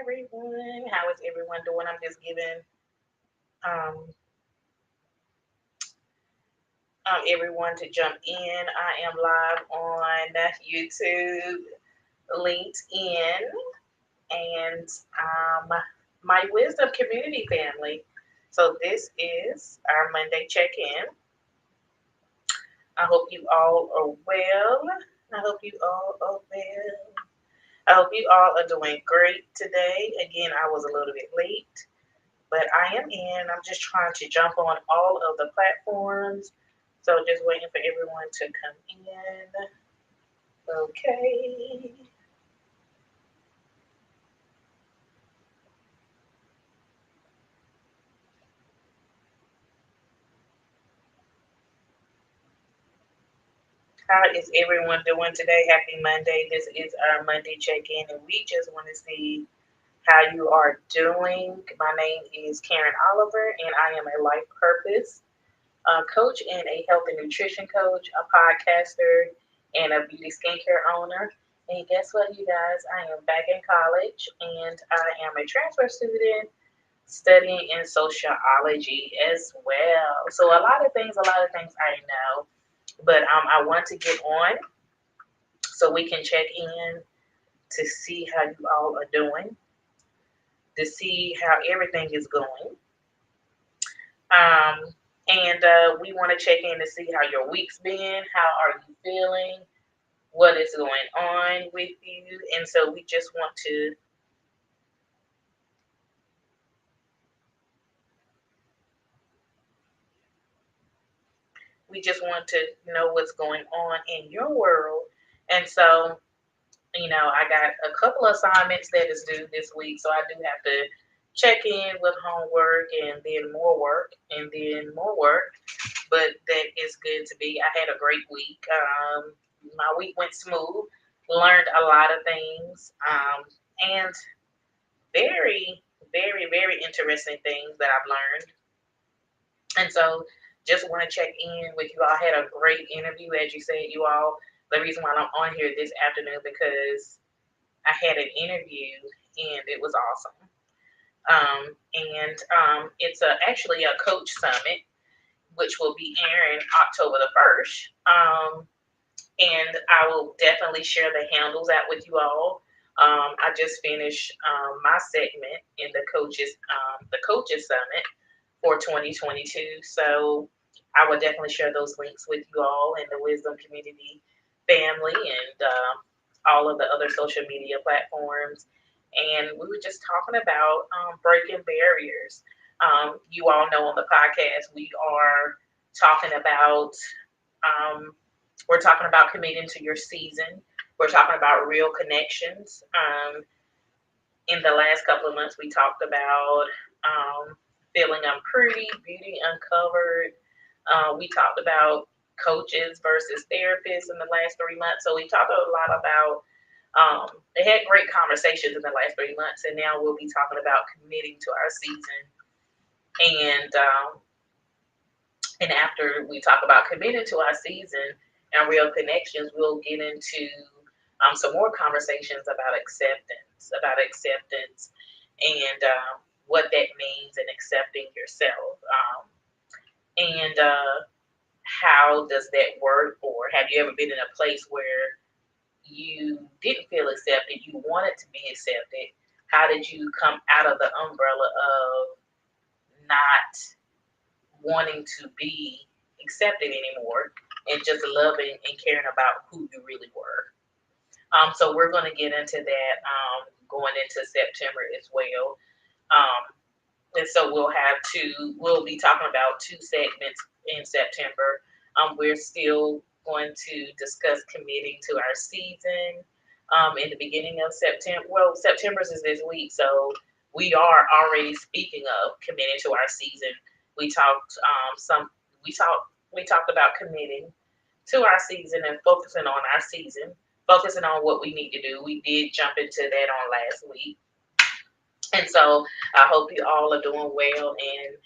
everyone. How is everyone doing? I'm just giving um, everyone to jump in. I am live on YouTube, LinkedIn, and my Wisdom Community family. So this is our Monday check-in. I hope you all are well. I hope you all are well. I hope you all are doing great today. Again, I was a little bit late. But I am in. I'm just trying to jump on all of the platforms. So just waiting for everyone to come in. Okay. How is everyone doing today? Happy Monday. This is our Monday check-in, and we just want to see how you are doing. My name is Karen Oliver, and I am a life purpose coach and a health and nutrition coach, a podcaster, and a beauty skincare owner. And guess what, you guys? I am back in college and I am a transfer student studying in sociology as well. So a lot of things I know. But I want to get on so we can check in to see how you all are doing, to see how everything is going. And we want to check in to see how your week's been, how are you feeling, what is going on with you. And so we just want to know what's going on in your world. And so, I got a couple of assignments that is due this week, so I do have to check in with homework and then more work and then more work. But that is good to be. I had a great week. My week went smooth. Learned a lot of things, and very, very, very interesting things that I've learned. And so just want to check in with you all. I had a great interview, as you said, you all. The reason why I'm on here this afternoon because I had an interview and it was awesome. And it's actually a coach summit, which will be airing October the 1st. And I will definitely share the handles out with you all. I just finished my segment in the coaches summit for 2022. So I will definitely share those links with you all in the Wisdom Community family and all of the other social media platforms. And we were just talking about breaking barriers. You all know on the podcast we are talking about um, we're talking about committing to your season. We're talking about real connections. In the last couple of months, we talked about feeling unpretty, beauty uncovered. We talked about coaches versus therapists in the last 3 months. So we talked a lot about. They had great conversations in the last 3 months, and now we'll be talking about committing to our season. And after we talk about committing to our season and real connections, we'll get into some more conversations about acceptance, and what that means in accepting yourself. And how does that work? Or have you ever been in a place where you didn't feel accepted, you wanted to be accepted? How did you come out of the umbrella of not wanting to be accepted anymore and just loving and caring about who you really were? So we're going to get into that going into September as well. And so we'll be talking about two segments in September. We're still going to discuss committing to our season in the beginning of September. Well, September's is this week, so we are already speaking of committing to our season. We talked we talked about committing to our season and focusing on our season, focusing on what we need to do. We did jump into that on last week. And so I hope you all are doing well. And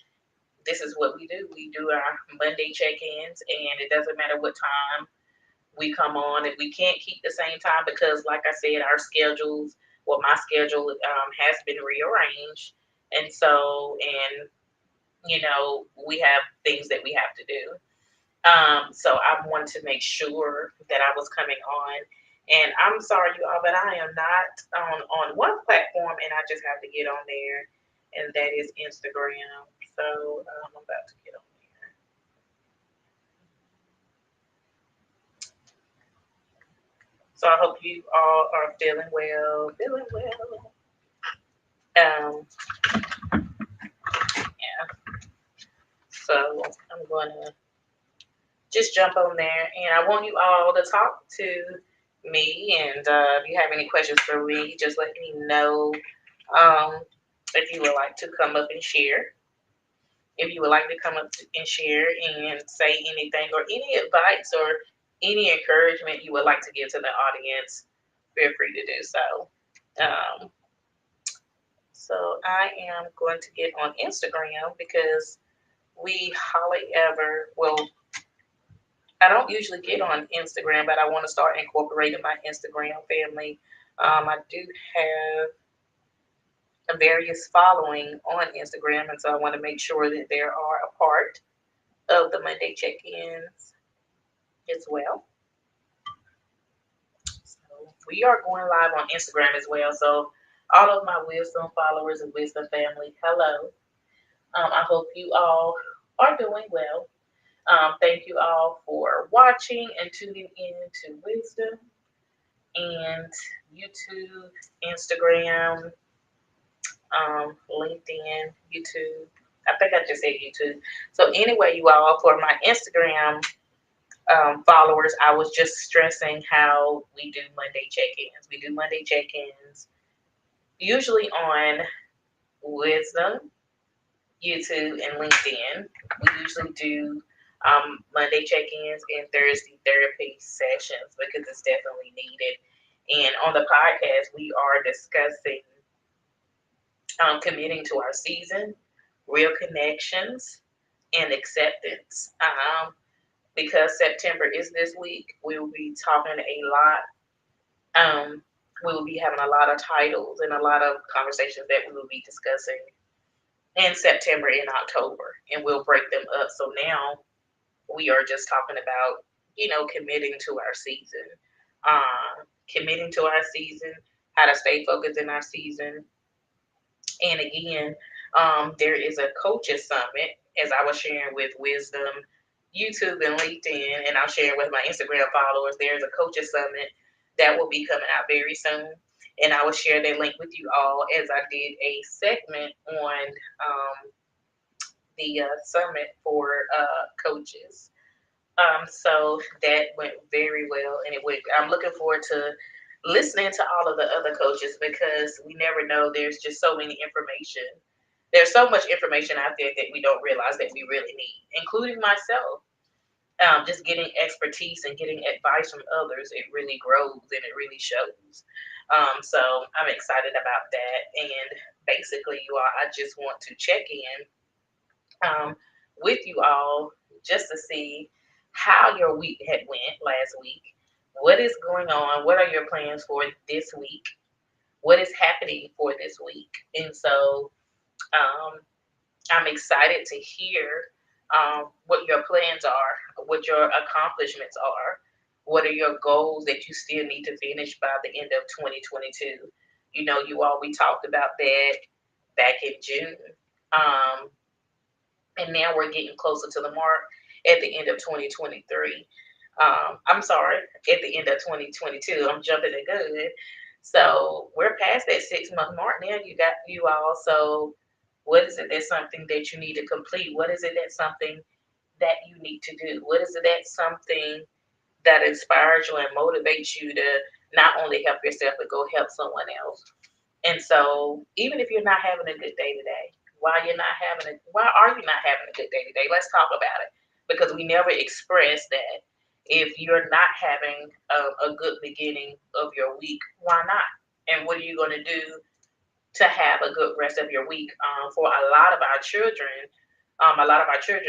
this is what we do. We do our Monday check-ins, and it doesn't matter what time we come on. If we can't keep the same time, because like I said, our schedules, well, my schedule has been rearranged, and so and we have things that we have to do. So I wanted to make sure that I was coming on. And I'm sorry, you all, but I am not on one platform, and I just have to get on there, and that is Instagram. So I'm about to get on there. So I hope you all are feeling well, feeling well. Yeah. So I'm gonna just jump on there, and I want you all to talk to me. And if you have any questions for me, just let me know. Um, if you would like to come up and share, if you would like to come up and share and say anything or any advice or any encouragement you would like to give to the audience, feel free to do so. Um, so I am going to get on Instagram because we hardly ever, well, I don't usually get on Instagram, but I want to start incorporating my Instagram family. I do have a various following on Instagram, and so I want to make sure that they are a part of the Monday check-ins as well. So we are going live on Instagram as well. So all of my wisdom followers and wisdom family, hello. I hope you all are doing well. Thank you all for watching and tuning in to Wisdom and YouTube, Instagram, LinkedIn, YouTube. I think I just said YouTube. So anyway, you all, for my Instagram followers, I was just stressing how we do Monday check-ins. We do Monday check-ins usually on Wisdom, YouTube, and LinkedIn. We usually do Monday check-ins and Thursday therapy sessions because it's definitely needed. And on the podcast, we are discussing committing to our season, real connections, and acceptance. Because September is this week, we will be talking a lot. We will be having a lot of titles and a lot of conversations that we will be discussing in September and October, and we'll break them up. So now we are just talking about, committing to our season, committing to our season, how to stay focused in our season. And again, there is a coaches summit, as I was sharing with Wisdom, YouTube, and LinkedIn, and I'm sharing with my Instagram followers. There's a coaches summit that will be coming out very soon. And I will share that link with you all as I did a segment on the summit for coaches. So that went very well, and I'm looking forward to listening to all of the other coaches because we never know. There's just so many information. There's so much information out there that we don't realize that we really need, including myself. Just getting expertise and getting advice from others, it really grows and it really shows. So I'm excited about that. And basically, you all, I just want to check in with you all just to see how your week had went last week. What is going on? What are your plans for this week? What is happening for this week? And so um, I'm excited to hear what your plans are, what your accomplishments are, what are your goals that you still need to finish by the end of 2022. You all, we talked about that back in June. Um, and now we're getting closer to the mark at the end of 2023. I'm sorry, at the end of 2022. I'm jumping the gun. So we're past that 6 month mark now. You all. So what is it that's something that you need to complete? What is it that's something that you need to do? What is it that's something that inspires you and motivates you to not only help yourself but go help someone else? And so, even if you're not having a good day today, why are you not having a good day today? Let's talk about it because we never express that. If you're not having a good beginning of your week, why not? And what are you going to do to have a good rest of your week? For a lot of our children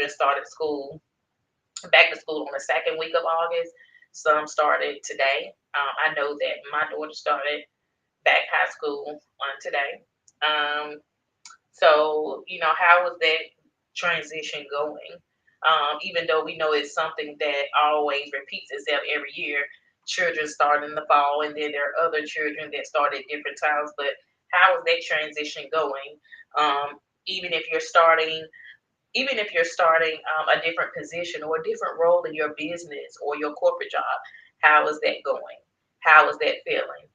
started school, back to school on the second week of August. Some started today. I know that my daughter started back high school on today. Um, so, how was that transition going? Even though we know it's something that always repeats itself every year, children start in the fall, and then there are other children that start at different times. But how is that transition going? Um, even if you're starting, a different position or a different role in your business or your corporate job, how is that going? How is that feeling?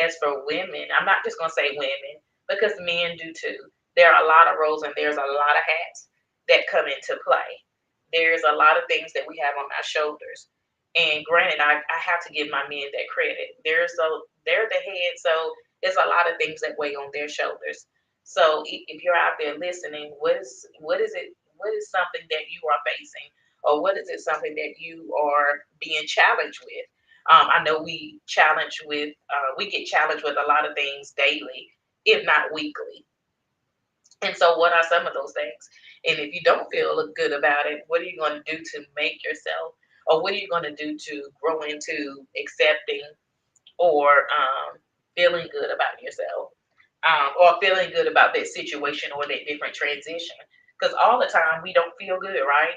As for women, I'm not just going to say women because men do too. There are a lot of roles and there's a lot of hats that come into play. There's a lot of things that we have on our shoulders. And granted, I have to give my men that credit. They're the head, so there's a lot of things that weigh on their shoulders. So if you're out there listening, what is something that you are facing, or what is it something that you are being challenged with? I know we get challenged with a lot of things daily, if not weekly. And so, what are some of those things? And if you don't feel good about it, what are you going to do to make yourself, or what are you going to do to grow into accepting or feeling good about yourself, or feeling good about that situation or that different transition? Because all the time we don't feel good, right?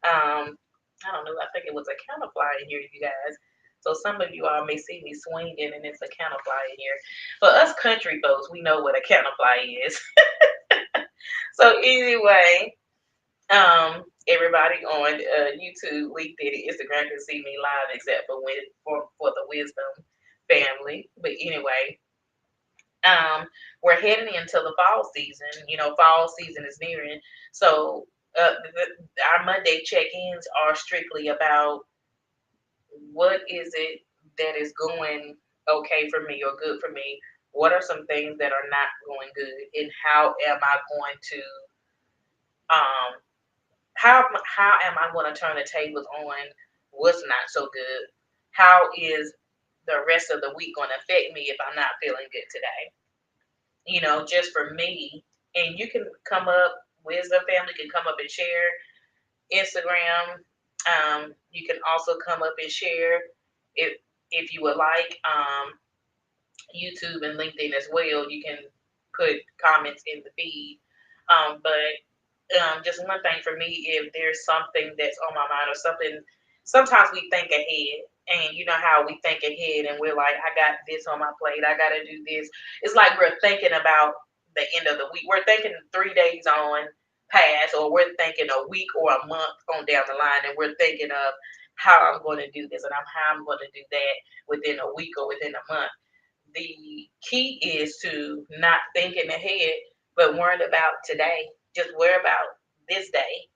I don't know. I think it was a counterfly in here, you guys. So some of you all may see me swinging, and it's a counterfly in here. For us country folks, we know what a counterfly is. So anyway, everybody on YouTube, LinkedIn, Instagram can see me live, except for the Wisdom family. But anyway, um, we're heading into the fall season. Fall season is nearing. So our Monday check-ins are strictly about what is it that is going okay for me or good for me. What are some things that are not going good, and how am I going to um how am I going to turn the tables on what's not so good? How is the rest of the week going to affect me if I'm not feeling good today? Just for me, and you can come up, Wisdom family can come up and share Instagram. You can also come up and share if you would like. YouTube and LinkedIn as well. You can put comments in the feed. But just one thing for me, if there's something that's on my mind or something, sometimes we think ahead. And you know how we think ahead and we're like, I got this on my plate. I got to do this. It's like we're thinking about the end of the week. We're thinking 3 days on past, or we're thinking a week or a month on down the line. And we're thinking of how I'm going to do this and how I'm going to do that within a week or within a month. The key is to not thinking ahead, but worrying about today. Just worry about this day,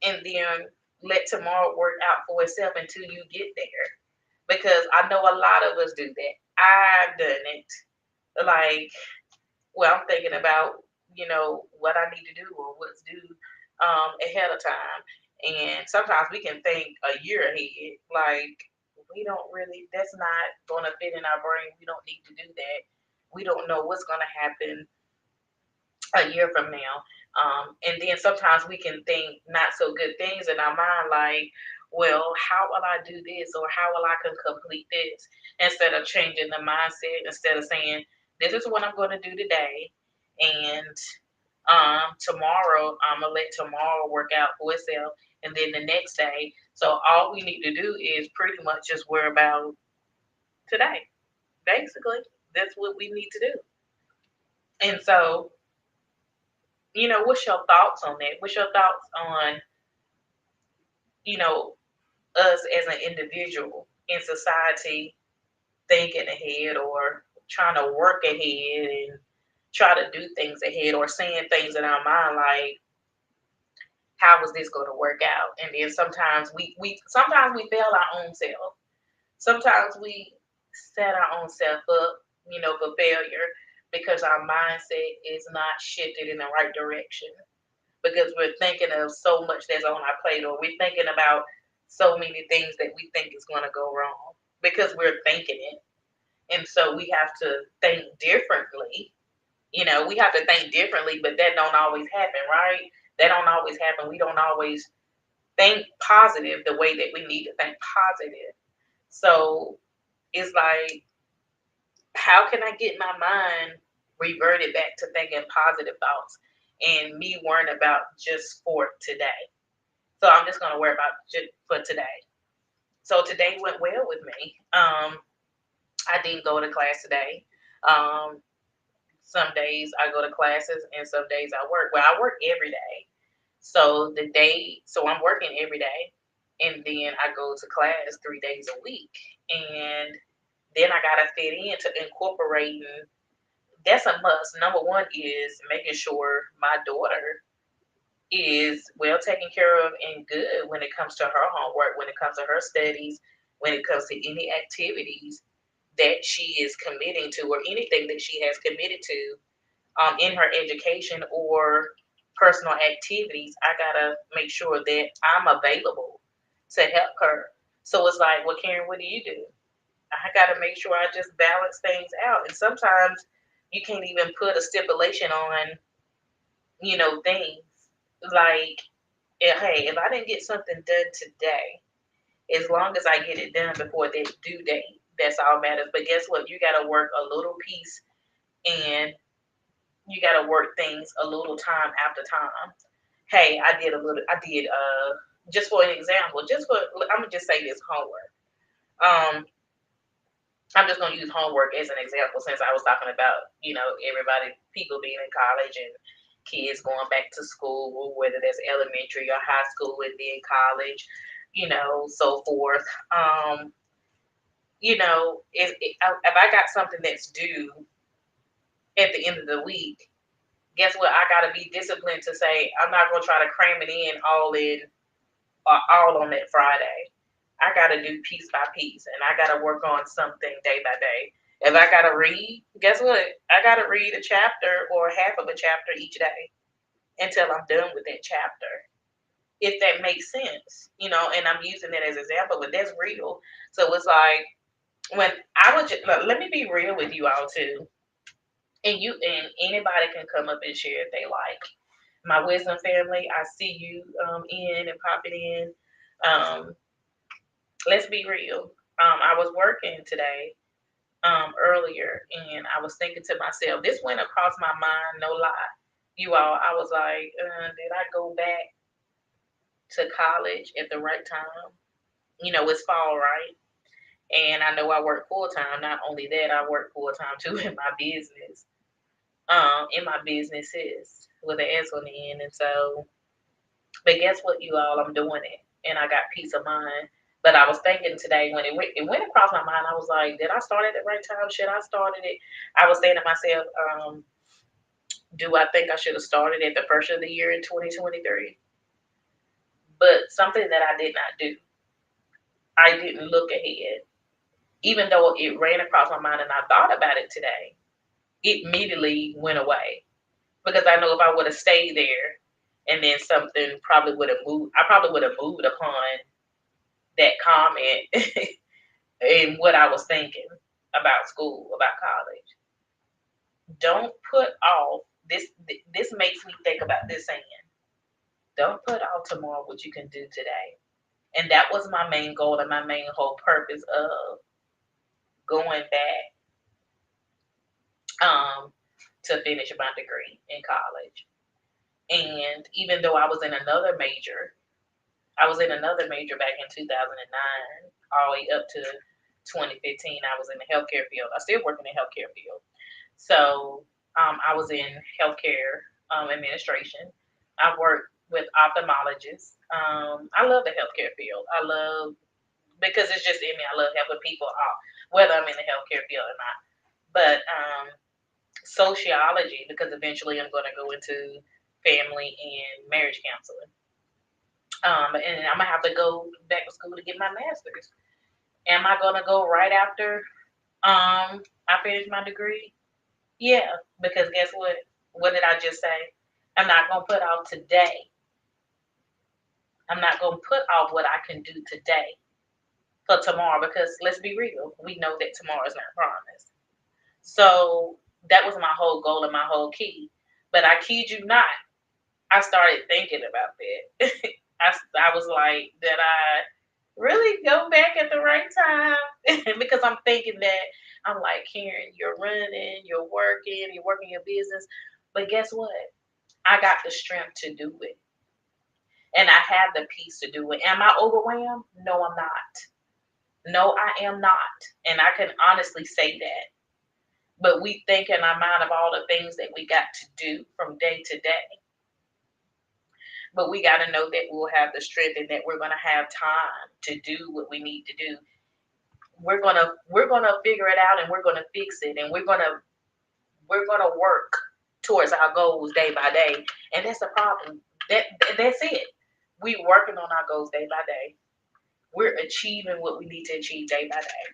and then let tomorrow work out for itself until you get there. Because I know a lot of us do that. I've done it. Like, well, I'm thinking about what I need to do or what's due ahead of time, and sometimes we can think a year ahead. Like, we don't really. That's not going to fit in our brain. We don't need to do that. We don't know what's going to happen a year from now. And then sometimes we can think not so good things in our mind, like, well, how will I do this, or how will I can complete this, instead of changing the mindset, instead of saying, this is what I'm going to do today. And tomorrow, I'm going to let tomorrow work out for itself. And then the next day. So all we need to do is pretty much just worry about today. Basically, that's what we need to do. And so, what's your thoughts on that? What's your thoughts on, you know, us as an individual in society thinking ahead, or trying to work ahead and try to do things ahead, or saying things in our mind like, how is this going to work out? And then sometimes we fail our own self. Sometimes we set our own self up, for failure because our mindset is not shifted in the right direction, because we're thinking of so much that's on our plate, or we're thinking about so many things that we think is going to go wrong because we're thinking it. And so we have to think differently. We have to think differently, but that don't always happen, right? That don't always happen. We don't always think positive the way that we need to think positive. So it's like, how can I get my mind reverted back to thinking positive thoughts and me worrying about just for today? So I'm just gonna worry about just for today. So today went well with me. I didn't go to class today. Um, some days I go to classes and some days I work. Well, I work every day. So I'm working every day, and then I go to class 3 days a week, and then I gotta fit into incorporating. That's a must. Number one is making sure my daughter is well taken care of and good when it comes to her homework, when it comes to her studies, when it comes to any activities that she is committing to or anything that she has committed to in her education or personal activities. I gotta make sure that I'm available to help her. So it's like, well, Karen, what do you do? I gotta make sure I just balance things out. And sometimes you can't even put a stipulation on, things like, hey, if I didn't get something done today, as long as I get it done before that due date, that's all matters. But guess what? You gotta work a little piece and you gotta work things a little time after time. Hey, I did just for an example, I'm gonna just say this homework. Um I'm just gonna use homework as an example since I was talking about, everybody people being in college and kids going back to school, whether that's elementary or high school and then college, so forth. If I got something that's due at the end of the week, guess what? I got to be disciplined to say I'm not going to try to cram it in all on that Friday. I got to do piece by piece, and I got to work on something day by day. If I got to read, guess what? I got to read a chapter or half of a chapter each day until I'm done with that chapter. If that makes sense, and I'm using that as an example, but that's real. So it's like when I was just, let me be real with you all too, and anybody can come up and share if they like. My wisdom family, I see you in and popping in. Um, let's be real. I was working today earlier, and I was thinking to myself, this went across my mind, no lie. You all, I was like, did I go back to college at the right time? It's fall, right? And I know I work full time. Not only that, I work full time too in my business. In my businesses with an S on the end, and so. But guess what, you all? I'm doing it, and I got peace of mind. But I was thinking today when it went across my mind. I was like, did I start at the right time? Should I started it? I was saying to myself, do I think I should have started at the first of the year in 2023? But something that I did not do. I didn't look ahead, even though it ran across my mind and I thought about it today. It immediately went away because I know if I would have stayed there and then something probably would have moved, I probably would have moved upon that comment and what I was thinking about school, about college. Don't put off this. This makes me think about this saying. Don't put off tomorrow what you can do today. And that was my main goal and my main whole purpose of going back um, to finish my degree in college. And even though I was in another major back in 2009, all the way up to 2015. I was in the healthcare field. I still work in the healthcare field. So I was in healthcare administration. I worked with ophthalmologists. I love the healthcare field. I love because it's just in me. I love helping people out, whether I'm in the healthcare field or not. But sociology, because eventually I'm going to go into family and marriage counseling. And I'm gonna have to go back to school to get my master's. Am I gonna go right after I finish my degree? Yeah, because guess what? What did I just say? I'm not gonna put off today. I'm not gonna put off what I can do today for tomorrow because let's be real, we know that tomorrow is not promised. So that was my whole goal and my whole key. But I kid you not, I started thinking about that. I was like, did I really go back at the right time? Because I'm thinking that I'm like, Karen, you're running, you're working your business. But guess what? I got the strength to do it. And I have the peace to do it. Am I overwhelmed? No, I'm not. No, I am not. And I can honestly say that. But we think in our mind of all the things that we got to do from day to day. But we got to know that we'll have the strength and that we're going to have time to do what we need to do. We're gonna figure it out and we're gonna fix it and we're gonna work towards our goals day by day. And that's the problem. That's it. We working on our goals day by day. We're achieving what we need to achieve day by day.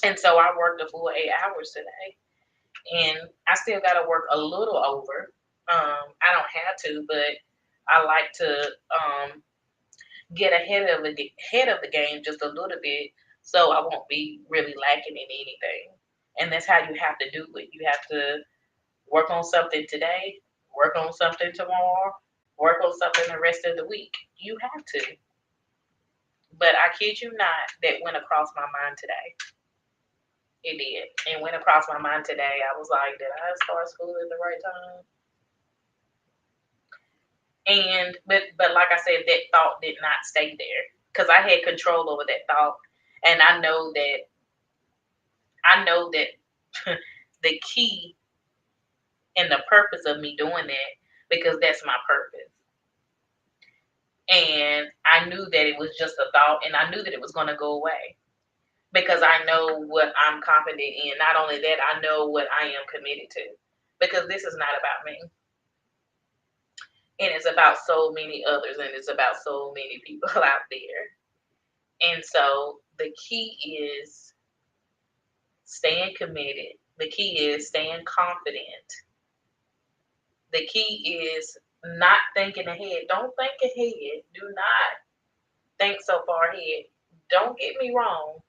And so I worked a full 8 hours today, and I still got to work a little over. I don't have to, but I like to get ahead of the game just a little bit, so I won't be really lacking in anything. And that's how you have to do it. You have to work on something today, work on something tomorrow, work on something the rest of the week. You have to. But I kid you not, that went across my mind today. It did. And went across my mind today. I was like, did I start school at the right time? And but like I said, that thought did not stay there because I had control over that thought, and I know that the key and the purpose of me doing that, because that's my purpose. And I knew that it was just a thought, and I knew that it was going to go away because I know what I'm confident in. Not only that, I know what I am committed to, because this is not about me, and it's about so many others, and it's about so many people out there. And so the key is staying committed. The key is staying confident. The key is not thinking ahead. Don't think ahead. Do not think so far ahead. Don't get me wrong.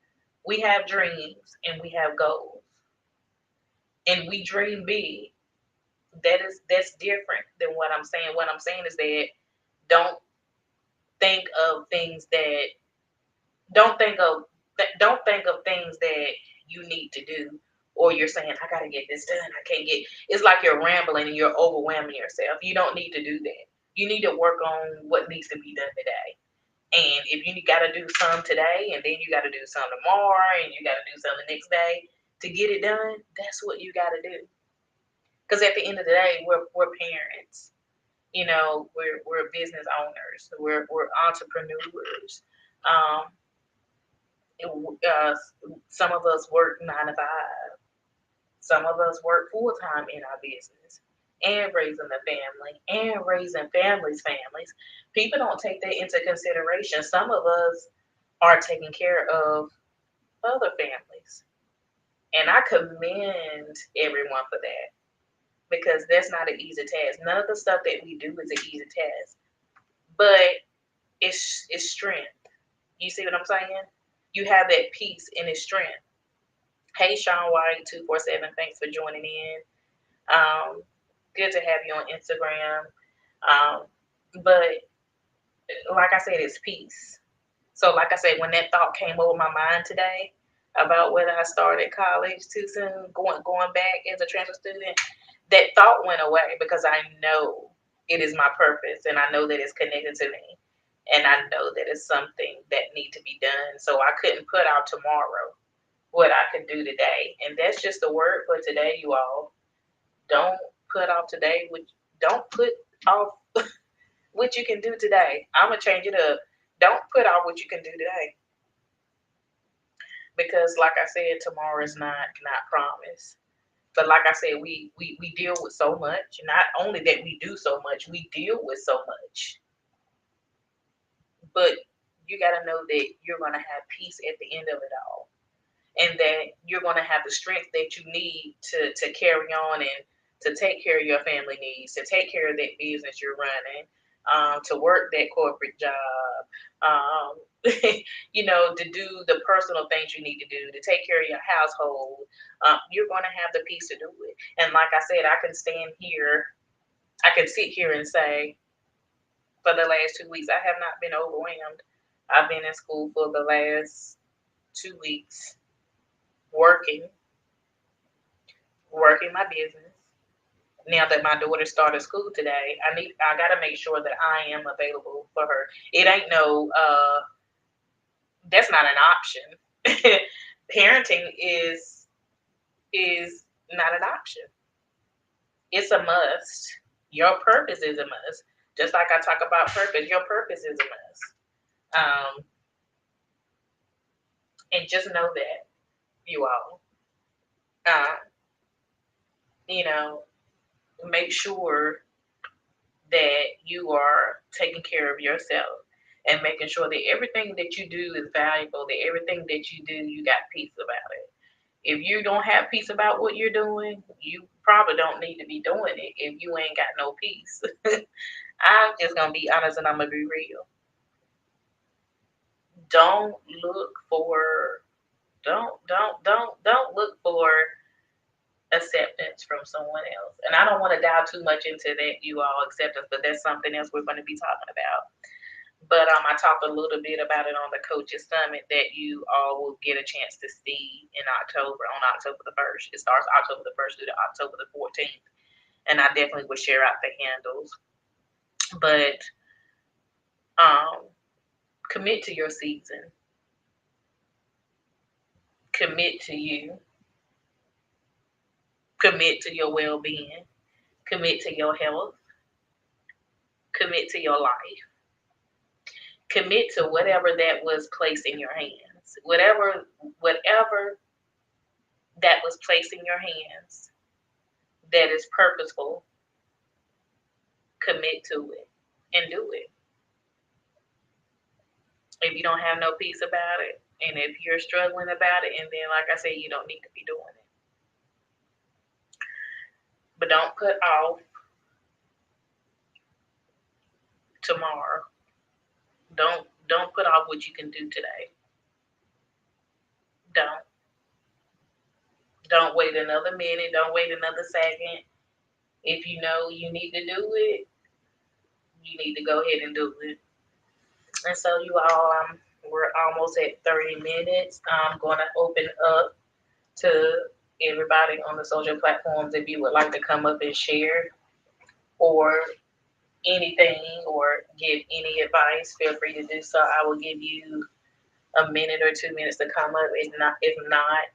We have dreams and we have goals. And we dream big. That's different than what I'm saying. What I'm saying is that don't think of things that don't think of don't think of things that you need to do, or you're saying I got to get this done, I can't get. It's like you're rambling and you're overwhelming yourself. You don't need to do that. You need to work on what needs to be done today. And if you got to do some today, and then you got to do some tomorrow, and you got to do some the next day to get it done, that's what you got to do. Because at the end of the day, we're parents. We're business owners. We're entrepreneurs. Um, uh, some of us work 9 to 5. Some of us work full time in our business and raising the family and raising families. People don't take that into consideration. Some of us are taking care of other families. And I commend everyone for that, because that's not an easy task. None of the stuff that we do is an easy task, but it's strength. You see what I'm saying? You have that peace and it's strength. Hey, Sean White 247, thanks for joining in. Good to have you on Instagram. But like I said, it's peace. So, like I said, when that thought came over my mind today about whether I started college too soon, going back as a transfer student, that thought went away because I know it is my purpose and I know that it's connected to me. And I know that it's something that need to be done. So I couldn't put out tomorrow what I could do today. And that's just the word for today, you all. Don't put off today. Don't put off what you can do today. I'm gonna change it up. Don't put off what you can do today, because, like I said, tomorrow is not promised. But like I said, we deal with so much. Not only that we do so much, we deal with so much. But you got to know that you're gonna have peace at the end of it all, and that you're gonna have the strength that you need to carry on and to take care of your family needs, to take care of that business you're running, to work that corporate job, to do the personal things you need to do, to take care of your household. You're going to have the peace to do it. And like I said, I can sit here and say, for the last 2 weeks, I have not been overwhelmed. I've been in school for the last 2 weeks. working, working my business. Now that my daughter started school today, I gotta make sure that I am available for her. It ain't no that's not an option. Parenting is not an option. It's a must. Your purpose is a must. Just like I talk about purpose, your purpose is a must. And just know that, you all. Uh, you know, make sure that you are taking care of yourself and making sure that everything that you do is valuable, that everything that you do, you got peace about it. If you don't have peace about what you're doing, you probably don't need to be doing it if you ain't got no peace. I'm just gonna be honest and I'm gonna be real. Don't look for don't look for acceptance from someone else. And I don't want to dive too much into that, you all, acceptance, but that's something else we're going to be talking about. But I talked a little bit about it on the Coaches Summit that you all will get a chance to see in October, on October the 1st. It starts October the 1st through to October the 14th. And I definitely will share out the handles. But um, commit to your season, commit to you, commit to your well being, commit to your health, commit to your life, commit to whatever that was placed in your hands. Whatever that was placed in your hands that is purposeful, commit to it and do it. If you don't have no peace about it, and if you're struggling about it, and then like I said, you don't need to be doing it. But don't put off tomorrow. Don't put off what you can do today. Don't. Don't wait another minute. Don't wait another second. If you know you need to do it, you need to go ahead and do it. And so, you all, we're almost at 30 minutes. I'm going to open up to everybody on the social platforms if you would like to come up and share or anything or give any advice. Feel free to do so. I will give you a minute or 2 minutes to come up. If not,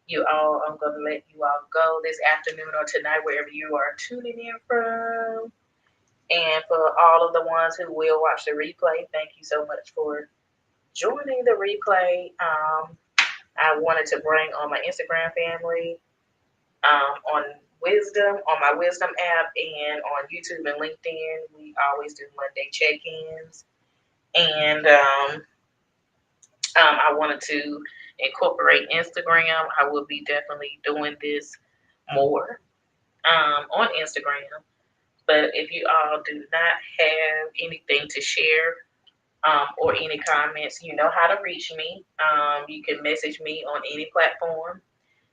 you all, I'm going to let you all go this afternoon or tonight, wherever you are tuning in from. And for all of the ones who will watch the replay, thank you so much for joining the replay. I wanted to bring on my Instagram family, on my Wisdom app, and on YouTube and LinkedIn. We always do Monday check-ins. And I wanted to incorporate Instagram. I will be definitely doing this more on Instagram. But if you all do not have anything to share or any comments, you know how to reach me. You can message me on any platform.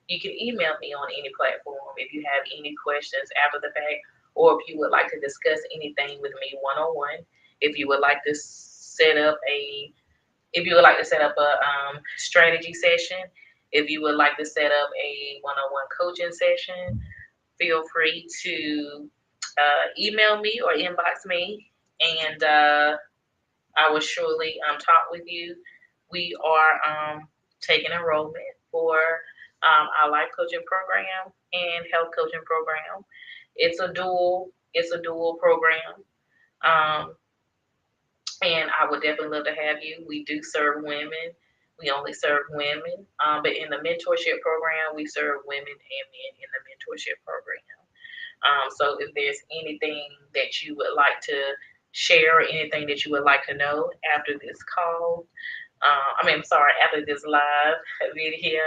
You can email me on any platform if you have any questions after the fact, or if you would like to discuss anything with me one-on-one. If you would like to set up a strategy session, if you would like to set up a one-on-one coaching session, feel free to email me or inbox me, and I will surely talk with you. We are taking enrollment for our life coaching program and health coaching program. It's a dual program. Um, and I would definitely love to have you. We do serve women. We only serve women. But in the mentorship program, we serve women and men in the mentorship program. So if there's anything that you would like to share or anything that you would like to know after this call, after this live video,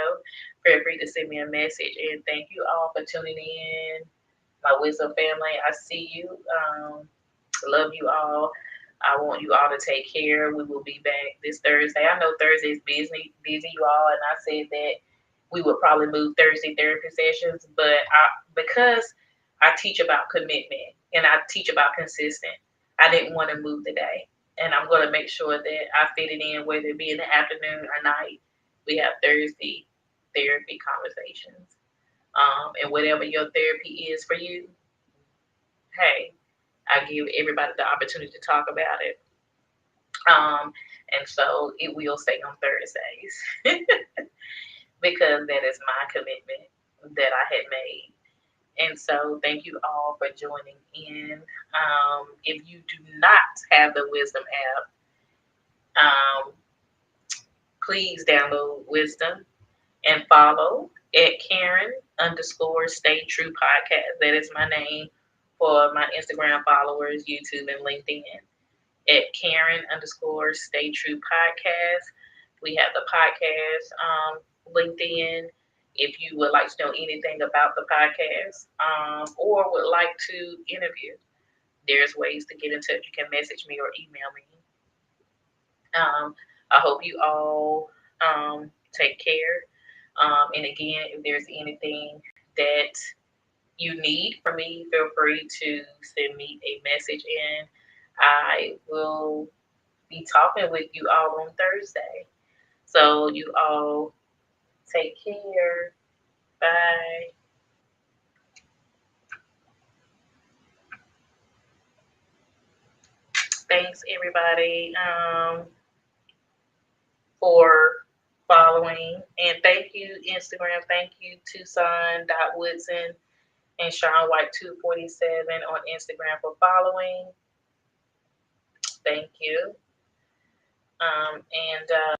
feel free to send me a message. And thank you all for tuning in. My Wisdom family, I see you. Love you all. I want you all to take care. We will be back this Thursday. I know Thursday is busy, you all, and I said that we would probably move Thursday therapy sessions, but because I teach about commitment and I teach about consistent, I didn't want to move the day. And I'm going to make sure that I fit it in, whether it be in the afternoon or night. We have Thursday therapy conversations. And whatever your therapy is for you, hey, I give everybody the opportunity to talk about it. And so it will stay on Thursdays because that is my commitment that I had made. And so thank you all for joining in. If you do not have the Wisdom app, please download Wisdom and follow at Karen underscore Stay True Podcast. That is my name for my Instagram followers, YouTube, and LinkedIn. At Karen underscore Stay True Podcast. We have the podcast LinkedIn. If you would like to know anything about the podcast or would like to interview, there's ways to get in touch. You can message me or email me. I hope you all take care. And again, if there's anything that you need from me, feel free to send me a message and I will be talking with you all on Thursday. So you all take care. Bye. Thanks everybody for following. And thank you, Instagram. Thank you, Tucson.Woodson and Sean White 247 on Instagram for following. Thank you. And